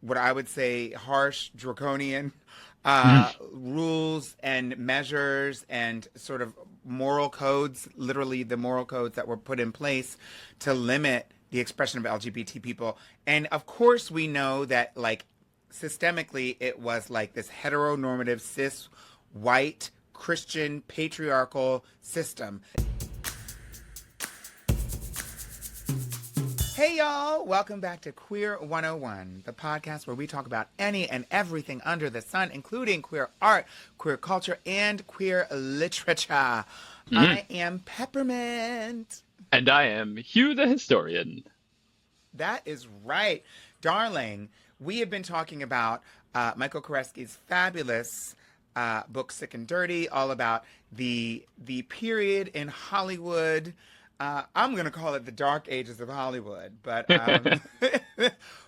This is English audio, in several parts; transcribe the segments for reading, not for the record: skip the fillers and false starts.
what I would say harsh, draconian rules and measures and sort of moral codes, literally the moral codes that were put in place to limit the expression of LGBT people. And of course, we know that, like, systemically, it was like this heteronormative, cis, white, Christian, patriarchal system. Hey y'all, welcome back to Queer 101, the podcast where we talk about any and everything under the sun, including queer art, queer culture, and queer literature. I am Peppermint. And I am Hugh the Historian. That is right. Darling, we have been talking about Michael Kresky's fabulous book, Sick and Dirty, all about the period in Hollywood. I'm going to call it the dark ages of Hollywood, but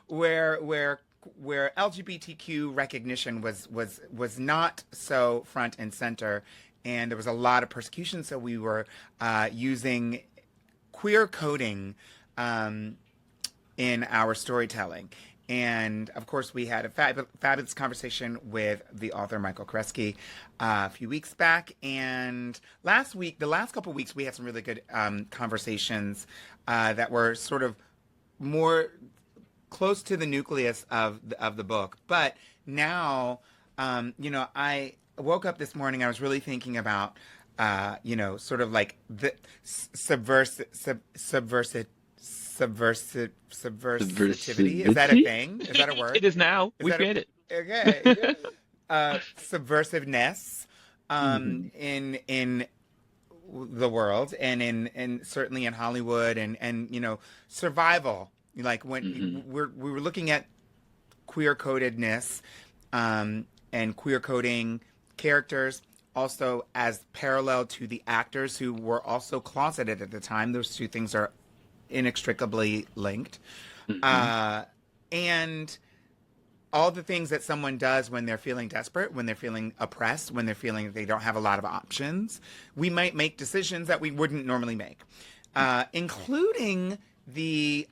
where LGBTQ recognition was not so front and center, and there was a lot of persecution. So we were using queer coding in our storytelling. And, of course, we had a fabulous conversation with the author, Michael Kresky, a few weeks back. And the last couple of weeks, we had some really good conversations that were sort of more close to the nucleus of the book. But now, I woke up this morning, I was really thinking about, sort of like the subversivity. Is that a thing? Is that a word? It is now. We've made it. Okay. Subversiveness in the world and in certainly in Hollywood and survival. Like when we were looking at queer codedness and queer coding characters also as parallel to the actors who were also closeted at the time. Those two things are inextricably linked. And all the things that someone does when they're feeling desperate, when they're feeling oppressed, when they're feeling they don't have a lot of options, we might make decisions that we wouldn't normally make, including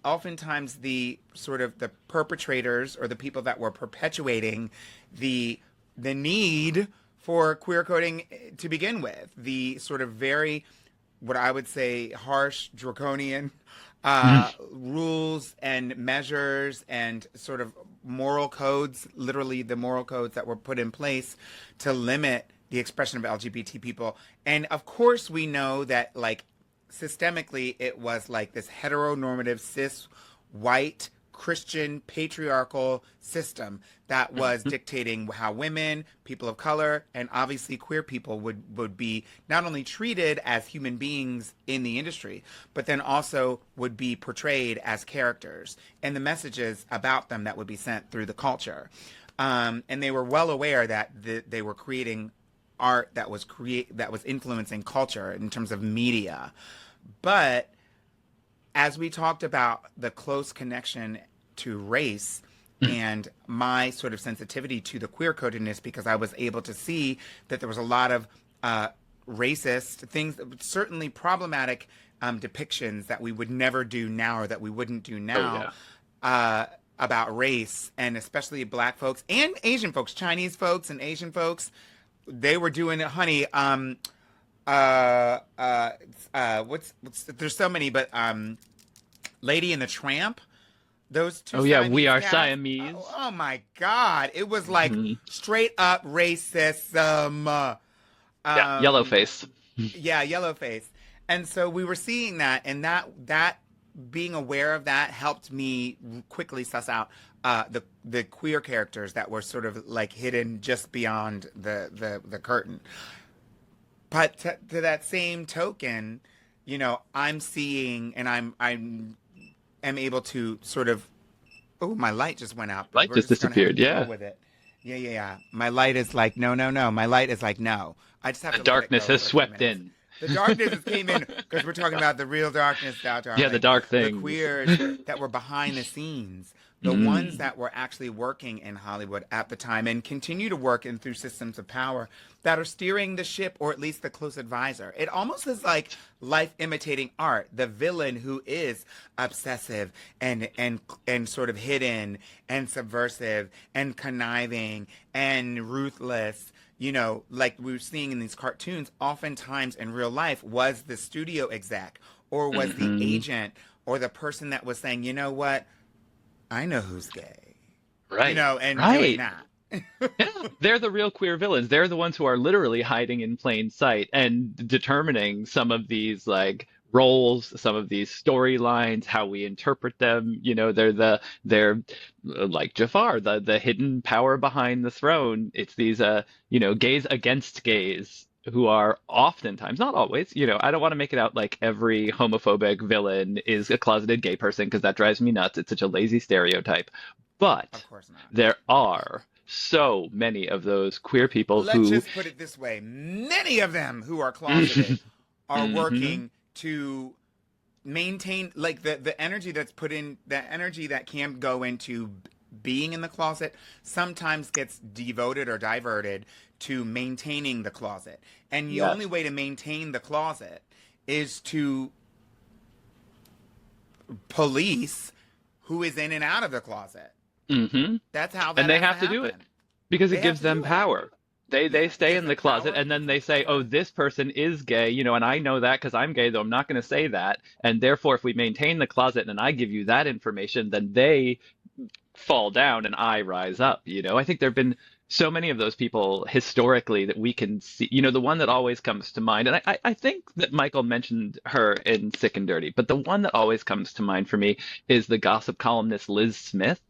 oftentimes the sort of the perpetrators or the people that were perpetuating the need for queer coding to begin with, the sort of very, what I would say, harsh, draconian rules and measures and sort of moral codes, literally the moral codes that were put in place to limit the expression of LGBT people. And of course, we know that, like, systemically, it was like this heteronormative, cis, white, Christian, patriarchal system that was dictating how women, people of color, and obviously queer people would be not only treated as human beings in the industry, but then also would be portrayed as characters and the messages about them that would be sent through the culture. And they were well aware that they were creating art that was influencing culture in terms of media. But as we talked about the close connection to race and my sort of sensitivity to the queer codedness, because I was able to see that there was a lot of racist things, certainly problematic depictions that we would never do now or that we wouldn't do now about race, and especially Black folks and Asian folks, Chinese folks and Asian folks. They were doing it, honey. There's so many, but Lady and the Tramp, those two. Oh yeah, Siamese we are cats. Siamese. Oh my God, it was like straight up racism. Yellowface. Yeah, yellowface. And so we were seeing that, and that being aware of that helped me quickly suss out the queer characters that were sort of like hidden just beyond the curtain. But to that same token, I'm seeing, and I'm able to sort of, oh, my light just went out. Light just disappeared. Yeah. With it. Yeah. My light is like, no. My light is like, no. I just have to. The darkness has swept in. The darkness came in because we're talking about the real darkness, darling. Yeah, the dark thing. The queers that were behind the scenes, the ones that were actually working in Hollywood at the time and continue to work in through systems of power that are steering the ship, or at least the close advisor. It almost is like life imitating art. The villain who is obsessive and sort of hidden and subversive and conniving and ruthless, you know, like we were seeing in these cartoons, oftentimes in real life was the studio exec or was the agent or the person that was saying, you know what, I know who's gay. Right. You know, and right. doing that. Yeah, they're the real queer villains. They're the ones who are literally hiding in plain sight and determining some of these like roles, some of these storylines, how we interpret them. You know, they're like Jafar, the hidden power behind the throne. It's these you know, gays against gays who are oftentimes, not always, you know, I don't want to make it out like every homophobic villain is a closeted gay person because that drives me nuts. It's such a lazy stereotype. But of course not. There are so many of those queer people Let's just put it this way. Many of them who are closeted are working to maintain like the energy that's put in, the energy that can go into being in the closet sometimes gets devoted or diverted to maintaining the closet. And the only way to maintain the closet is to police who is in and out of the closet. That's how that and they have to do it because it gives them power. They stay in the closet and then they say, oh, this person is gay, you know, and I know that because I'm gay, though I'm not going to say that. And therefore, if we maintain the closet and I give you that information, then they fall down and I rise up. You know, I think there have been so many of those people historically that we can see. You know, the one that always comes to mind, and I think that Michael mentioned her in Sick and Dirty, but the one that always comes to mind for me is the gossip columnist Liz Smith,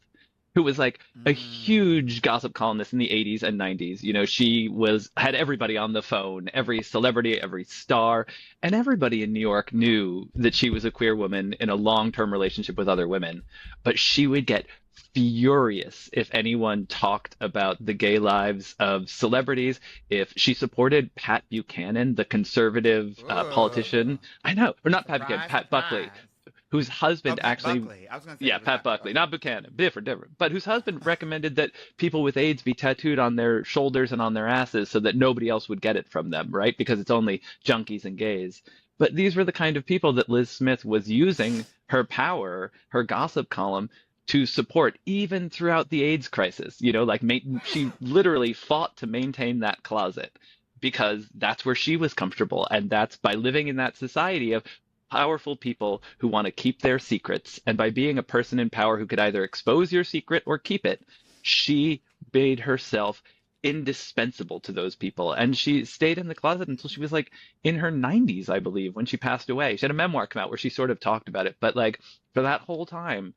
who was like a huge gossip columnist in the 80s and 90s. You know, she had everybody on the phone, every celebrity, every star, and everybody in New York knew that she was a queer woman in a long-term relationship with other women. But she would get furious if anyone talked about the gay lives of celebrities, if she supported Pat Buchanan, the conservative politician. I know, or not Pat Buchanan, Pat Buckley, whose husband actually, Buckley. I was gonna say Pat Buckley, not Buchanan, different, but whose husband recommended that people with AIDS be tattooed on their shoulders and on their asses so that nobody else would get it from them, right? Because it's only junkies and gays. But these were the kind of people that Liz Smith was using her power, her gossip column, to support even throughout the AIDS crisis. You know, like she literally fought to maintain that closet because that's where she was comfortable. And that's by living in that society of powerful people who want to keep their secrets. And by being a person in power who could either expose your secret or keep it, she made herself indispensable to those people. And she stayed in the closet until she was like in her 90s, I believe, when she passed away. She had a memoir come out where she sort of talked about it. But like for that whole time,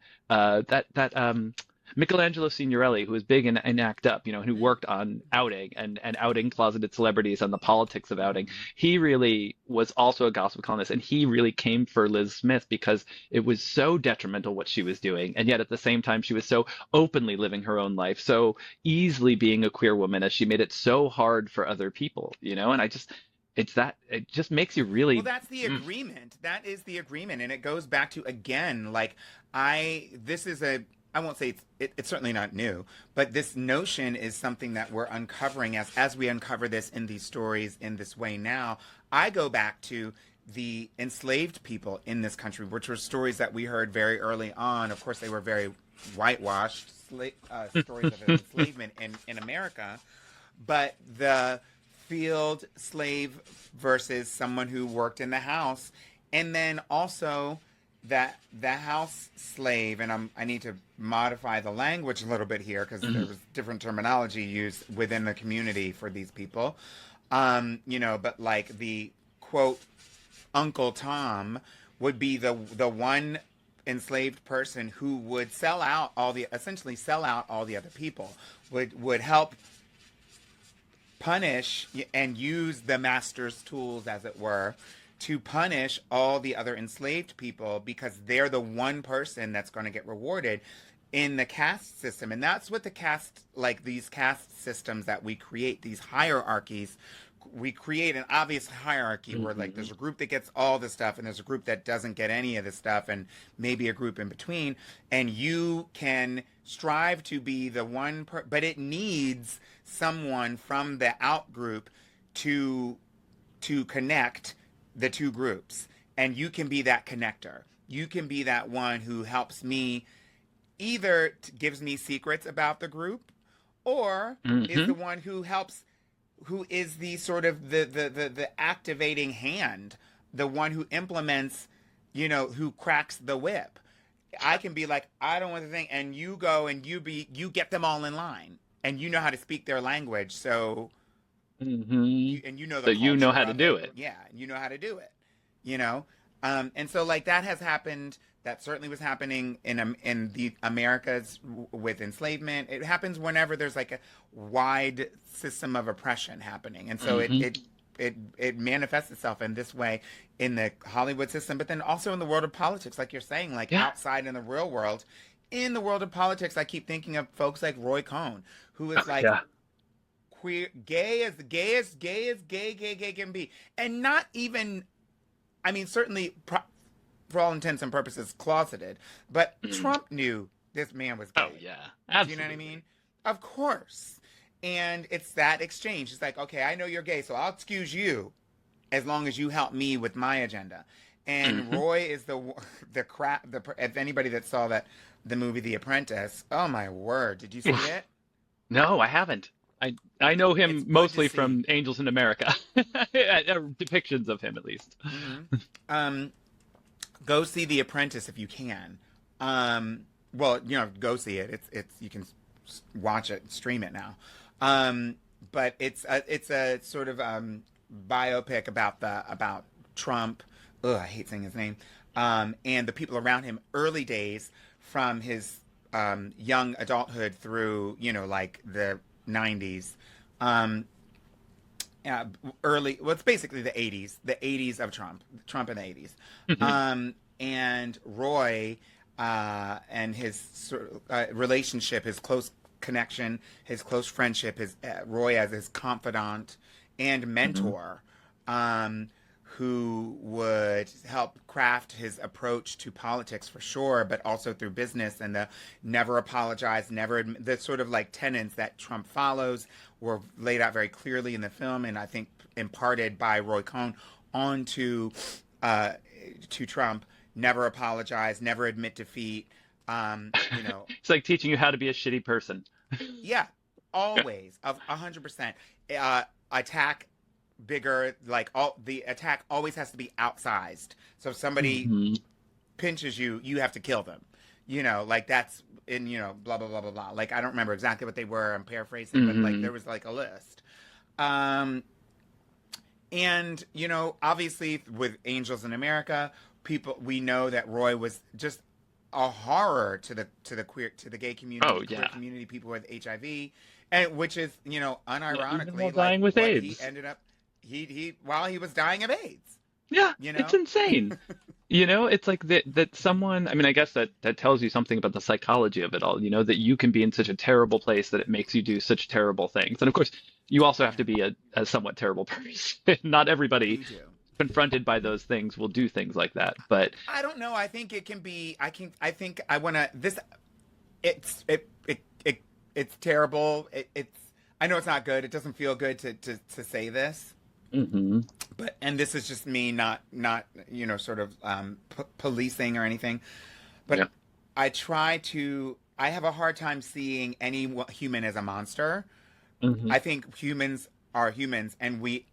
Michelangelo Signorelli, who was big in ACT UP, you know, who worked on outing and outing closeted celebrities and the politics of outing, he really was also a gospel columnist, and he really came for Liz Smith because it was so detrimental what she was doing, and yet at the same time she was so openly living her own life, so easily being a queer woman, as she made it so hard for other people, you know. And it just makes you really. Well, that's the agreement. That is the agreement, and it goes back to, again, like I won't say it's certainly not new, but this notion is something that we're uncovering as we uncover this in these stories in this way now. I go back to the enslaved people in this country, which were stories that we heard very early on. Of course, they were very whitewashed stories of enslavement in America, but the field slave versus someone who worked in the house, and then also that the house slave, and I need to modify the language a little bit here because there was different terminology used within the community for these people, you know, but like the quote Uncle Tom would be the one enslaved person who would essentially sell out all the other people, would help punish and use the master's tools, as it were, to punish all the other enslaved people because they're the one person that's going to get rewarded in the caste system. And that's what these caste systems that we create, these hierarchies, we create an obvious hierarchy where like there's a group that gets all the stuff and there's a group that doesn't get any of the stuff and maybe a group in between, and you can strive to be the one but it needs someone from the out group to connect the two groups, and you can be that connector. You can be that one who helps me, either gives me secrets about the group, or is the one who helps, who is the sort of the activating hand, the one who implements, you know, who cracks the whip. I can be like, I don't want the thing, and you go and you get them all in line, and you know how to speak their language, so and you know the so you know how to do it. it. Yeah, you know how to do it. You know, and so like that has happened. That certainly was happening in the Americas with enslavement. It happens whenever there's like a wide system of oppression happening, and so it manifests itself in this way in the Hollywood system, but then also in the world of politics, like you're saying, like outside in the real world. In the world of politics, I keep thinking of folks like Roy Cohn, who is like queer, gay as gay can be, and not even, I mean, certainly for all intents and purposes closeted, but Trump knew this man was gay. Oh yeah, absolutely. Do you know what I mean? Of course. And it's that exchange. It's like, okay, I know you're gay, so I'll excuse you as long as you help me with my agenda. And Roy is the crap. If anybody that saw the movie The Apprentice, oh my word, did you see it? No, I haven't. I know him mostly from Angels in America, depictions of him at least. Go see The Apprentice if you can. Well, you know, go see it. It's you can watch it, stream it now. But it's a sort of biopic about Trump. Ugh, I hate saying his name. And the people around him, early days from his young adulthood through, you know, like the 90s. Early, well, it's basically the 80s of Trump in the 80s. And Roy and his sort of, relationship, his close connection, his close friendship, Roy as his confidant and mentor, who would help craft his approach to politics for sure, but also through business, and the never apologize, the sort of like tenets that Trump follows were laid out very clearly in the film, and I think imparted by Roy Cohn onto to Trump. Never apologize, never admit defeat. You know, it's like teaching you how to be a shitty person. Yeah, always, 100%. Attack bigger, like the attack always has to be outsized. So if somebody pinches you, you have to kill them. You know, like that's in, you know, blah blah blah blah blah. Like I don't remember exactly what they were. I'm paraphrasing, but like there was like a list. And you know, obviously with Angels in America, we know that Roy was just a horror to the gay community, queer community, people with HIV, and which is, you know, unironically, like dying with AIDS. He ended up while he was dying of AIDS. Yeah, you know? It's insane. You know, it's like that someone, I mean, I guess that tells you something about the psychology of it all, you know, that you can be in such a terrible place that it makes you do such terrible things. And of course, you also have to be a somewhat terrible person. Not everybody confronted by those things will do things like that. But I don't know. I think it can be, it's terrible. I know it's not good. It doesn't feel good to say this. But this is just me not you know, sort of policing or anything, but I have a hard time seeing any human as a monster. I think humans are humans, and we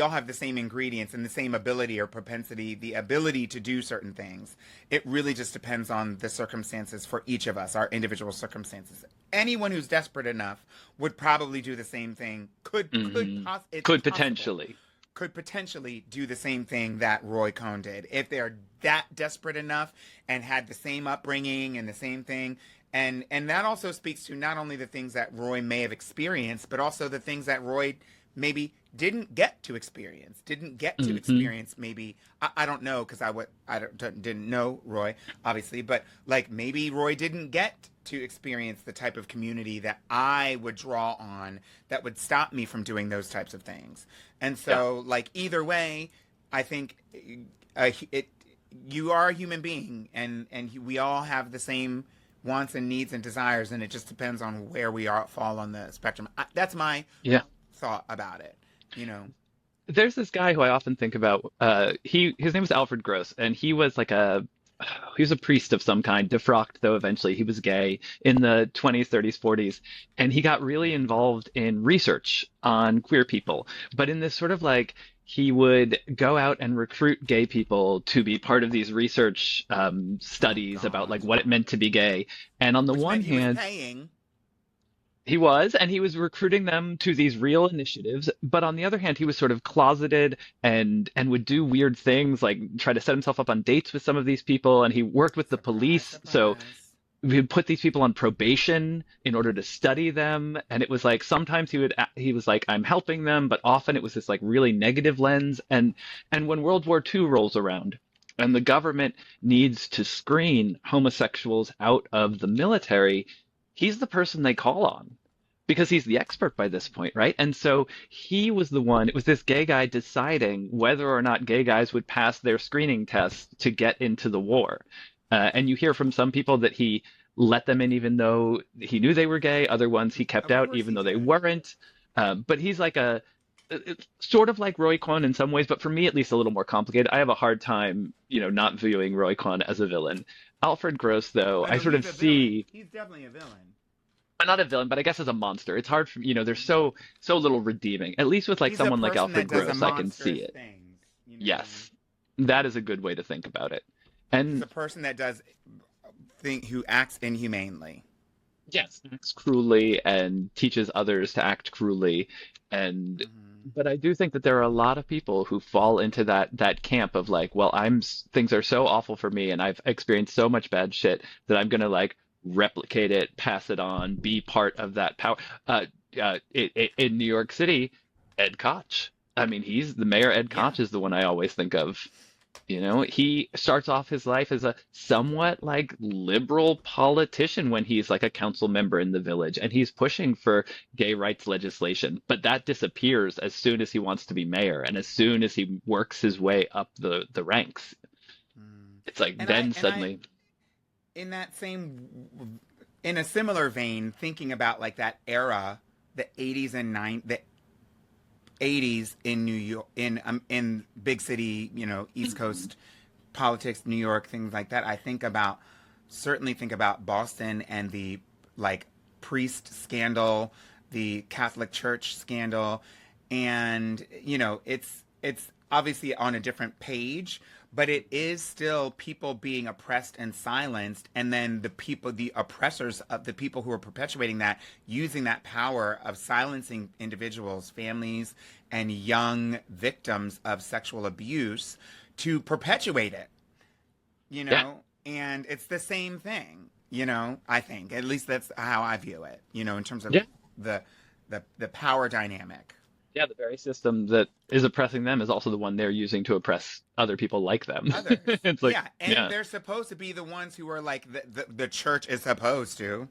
all have the same ingredients and the same ability or propensity, the ability to do certain things. It really just depends on the circumstances for each of us, our individual circumstances. Anyone who's desperate enough would probably do the same thing. Could potentially do the same thing that Roy Cohn did if they're that desperate enough and had the same upbringing and the same thing. And that also speaks to not only the things that Roy may have experienced, but also the things that Roy maybe didn't get to experience, Hmm. maybe, I don't know, because didn't know Roy, obviously, but like maybe Roy didn't get to experience the type of community that I would draw on that would stop me from doing those types of things. And Yeah. so, like, either way, I think it you are a human being, and we all have the same wants and needs and desires, and it just depends on where we are fall on the spectrum. That's my Yeah. thought about it. You know, There's this guy who I often think about. His name was Alfred Gross, and he was a priest of some kind, defrocked though eventually. He was gay in the 20s, 30s, 40s, and he got really involved in research on queer people. But in this sort of like, he would go out and recruit gay people to be part of these research oh studies about God, like what it meant to be gay. And on the which one meant he was hand, paying. and he was recruiting them to these real initiatives. But on the other hand, he was sort of closeted and would do weird things, like try to set himself up on dates with some of these people. And he worked with the Surprise, police, so surprise. we would put these people on probation in order to study them. And it was like sometimes he was like, I'm helping them, but often it was this like really negative lens. And when World War II rolls around, and the government needs to screen homosexuals out of the military, he's the person they call on because he's the expert by this point, right? And so he was the one, it was this gay guy deciding whether or not gay guys would pass their screening tests to get into the war. And you hear from some people that he let them in even though he knew they were gay, other ones he kept Of out course even he though they did. weren't. But he's like it's sort of like Roy Kwan in some ways, but for me at least a little more complicated. I have a hard time, not viewing Roy Kwan as a villain. Alfred Gross, though, Oh I no, sort of he's a villain. see He's definitely a villain. not a villain, but I guess as a monster. It's hard for there's so little redeeming. At least with like He's a someone like person Alfred that does a Gross, I can see monstrous it. things. You know what I mean? Yes, that is a good way to think about it. He's And a person that does who acts inhumanely. yes, acts cruelly and teaches others to act cruelly. And Hmm. but I do think that there are a lot of people who fall into that camp of like, well, things are so awful for me and I've experienced so much bad shit that I'm gonna like replicate it, pass it on, be part of that power. In New York City, Ed Koch. I mean, he's the mayor. Ed Yeah. Koch is the one I always think of. He starts off his life as a somewhat like liberal politician when he's like a council member in the village and he's pushing for gay rights legislation, but that disappears as soon as he wants to be mayor and as soon as he works his way up the ranks. Mm. It's like And then I suddenly, in that same in a similar vein, thinking about like that era, the 80s and the 80s in New York, in big city, East Coast politics, New York, things like that. Certainly think about Boston and the like priest scandal, the Catholic Church scandal, and it's obviously on a different page, but it is still people being oppressed and silenced, and then the oppressors of the people who are perpetuating that, using that power of silencing individuals, families, and young victims of sexual abuse to perpetuate it, yeah, and it's the same thing, I think, at least that's how I view it, in terms of yeah, the the power dynamic. yeah, the very system that is oppressing them is also the one they're using to oppress other people like them. Others. It's like, Yeah, and yeah, they're supposed to be the ones who are like the church is supposed to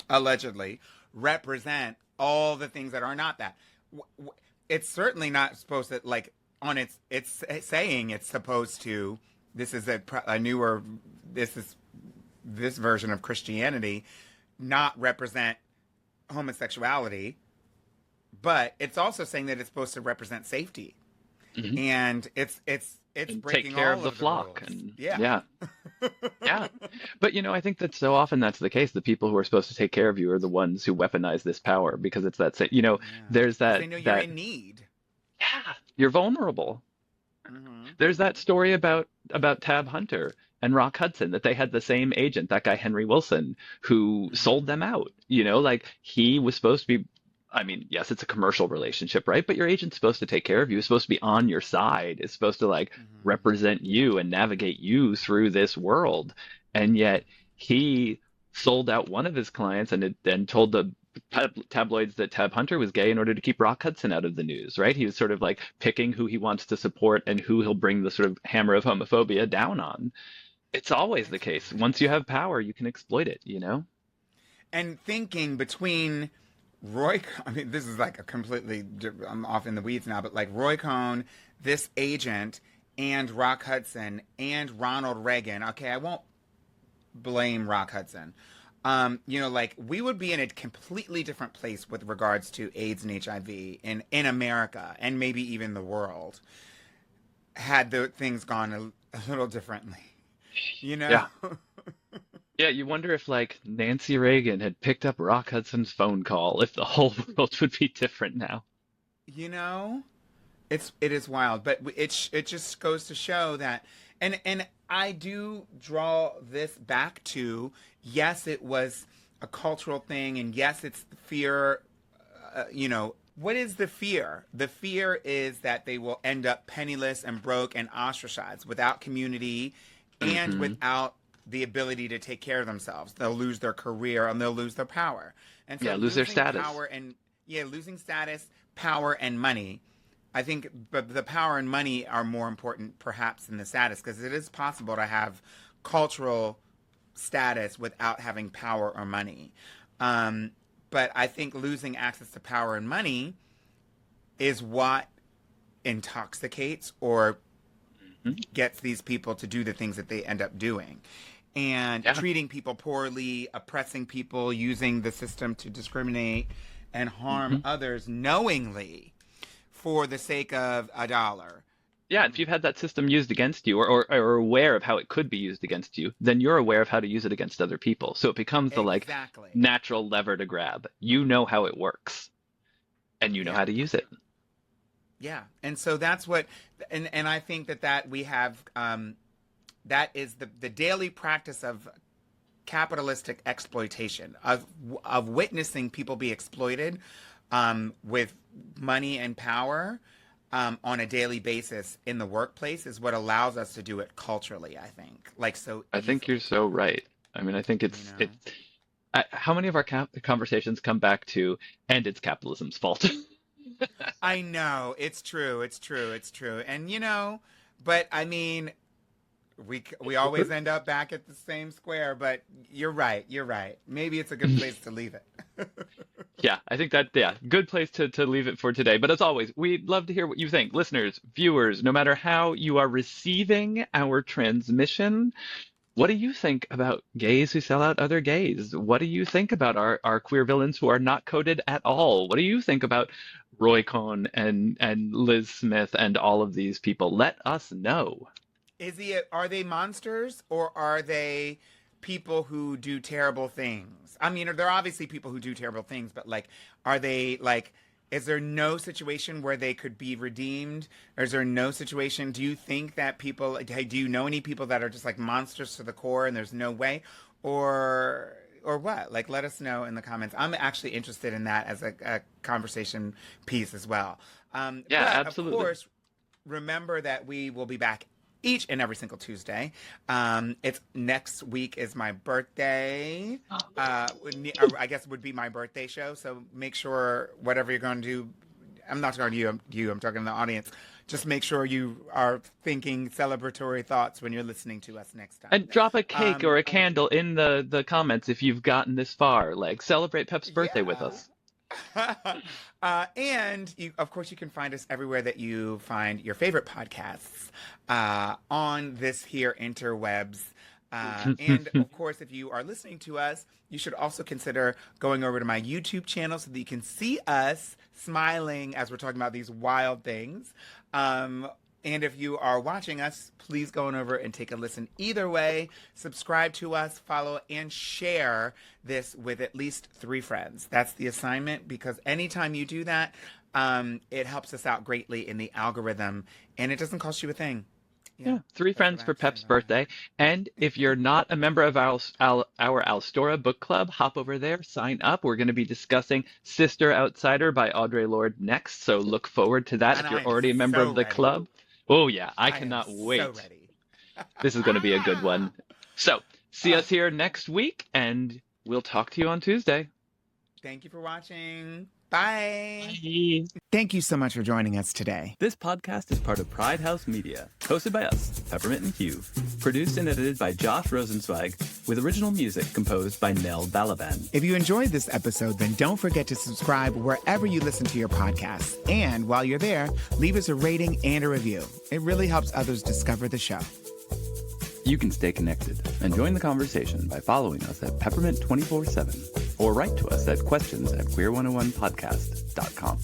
allegedly represent all the things that are not that. It's certainly not supposed to, like, on it's saying it's supposed to. This is a newer. This is this version of Christianity, not represent homosexuality, but it's also saying that it's supposed to represent safety, hmm and it's and take breaking care of all the of the flock. rules. And Yeah. yeah, yeah. But I think that so often that's the case. The people who are supposed to take care of you are the ones who weaponize this power because it's that, Yeah, there's because they that, know you're that, in need. yeah, you're vulnerable. Hmm. There's that story about Tab Hunter and Rock Hudson that they had the same agent, that guy Henry Wilson, who sold Hmm. them out. Like he was supposed to be. I mean, yes, it's a commercial relationship, right? But your agent's supposed to take care of you. It's supposed to be on your side. It's supposed to like Hmm. represent you and navigate you through this world. And yet he sold out one of his clients and told tabloids that Tab Hunter was gay in order to keep Rock Hudson out of the news, right? He was sort of like picking who he wants to support and who he'll bring the sort of hammer of homophobia down on. It's always the It's case. Once you have power, you can exploit it, and thinking between I mean, this is like a completely, I'm off in the weeds now, but like Roy Cohn, this agent, and Rock Hudson, and Ronald Reagan. Okay, I won't blame Rock Hudson. Like we would be in a completely different place with regards to AIDS and HIV in America and maybe even the world had the things gone a little differently. You know? Yeah. Yeah, you wonder if like Nancy Reagan had picked up Rock Hudson's phone call, if the whole world would be different now. You know, it is wild, but it just goes to show that, and I do draw this back to, yes, it was a cultural thing, and yes, it's fear. What is the fear? The fear is that they will end up penniless and broke and ostracized without community and Hmm. without the ability to take care of themselves. They'll lose their career and they'll lose their power. And so Yeah, lose their losing status. power and losing status, power and money. I think but the power and money are more important perhaps than the status, because it is possible to have cultural status without having power or money. But I think losing access to power and money is what intoxicates or Mhm. gets these people to do the things that they end up doing. And Yeah. treating people poorly, oppressing people, using the system to discriminate and harm Hmm. others knowingly for the sake of a dollar. Yeah, if you've had that system used against you or aware of how it could be used against you, then you're aware of how to use it against other people. So it becomes the like Exactly. natural lever to grab. You know how it works and you know Yeah. how to use it. Yeah. And so that's what, and I think that we have, that is the daily practice of capitalistic exploitation, of witnessing people be exploited with money and power on a daily basis in the workplace is what allows us to do it culturally, I think. Like so I think you're easily, so right. I mean, I think you it's know? how many of our conversations come back to, and it's capitalism's fault. I know, it's true, it's true. And but I mean, we always end up back at the same square, but you're right. Maybe it's a good place to leave it. Yeah, I think yeah, good place to leave it for today. But as always, we'd love to hear what you think. Listeners, viewers, no matter how you are receiving our transmission, what do you think about gays who sell out other gays? What do you think about our queer villains who are not coded at all? What do you think about Roy Cohn and Liz Smith and all of these people? Let us know. Are they monsters or are they people who do terrible things? I mean, they're obviously people who do terrible things, but like, are they like, is there no situation where they could be redeemed? Or is there no situation? Do you think that people, hey, do you know any people that are just like monsters to the core and there's no way? Or what? Like, let us know in the comments. I'm actually interested in that as a conversation piece as well. Yeah, But of absolutely. course, remember that we will be back each and every single Tuesday. It's next week is my birthday. I guess it would be my birthday show. So make sure whatever you're going to do, I'm not talking to you. I'm talking to the audience. Just make sure you are thinking celebratory thoughts when you're listening to us next time. And drop a cake Um, or a candle in the comments if you've gotten this far. Like, celebrate Pep's birthday with yeah. us. And of course, you can find us everywhere that you find your favorite podcasts on this here interwebs. And of course, if you are listening to us, you should also consider going over to my YouTube channel so that you can see us smiling as we're talking about these wild things. And if you are watching us, please go on over and take a listen. Either way, subscribe to us, follow, and share this with at least 3 friends. That's the assignment, because anytime you do that, it helps us out greatly in the algorithm, and it doesn't cost you a thing. Yeah, Yeah, 3 that's what friends I for have to say Pep's about that. birthday. And if you're not a member of our Alstora book club, hop over there, sign up. We're going to be discussing Sister Outsider by Audre Lorde next, so look forward to that And if I you're am already a member so of the ready. club. Oh yeah, I I am cannot so wait. ready. This is going to be a good one. So, see us here next week, and we'll talk to you on Tuesday. Thank you for watching. Bye. Bye. Thank you so much for joining us today. This podcast is part of Pride House Media, hosted by us, Peppermint and Hugh, produced and edited by Josh Rosenzweig, with original music composed by Nell Balaban. If you enjoyed this episode, then don't forget to subscribe wherever you listen to your podcasts. And while you're there, leave us a rating and a review. It really helps others discover the show. You can stay connected and join the conversation by following us at Peppermint 24/7 or write to us at questions@queer101podcast.com.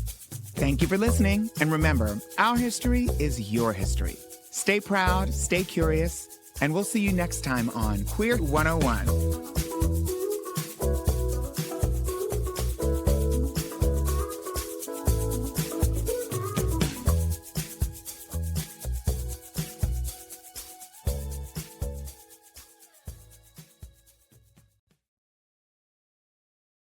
Thank you for listening. And remember, our history is your history. Stay proud, stay curious, and we'll see you next time on Queer 101.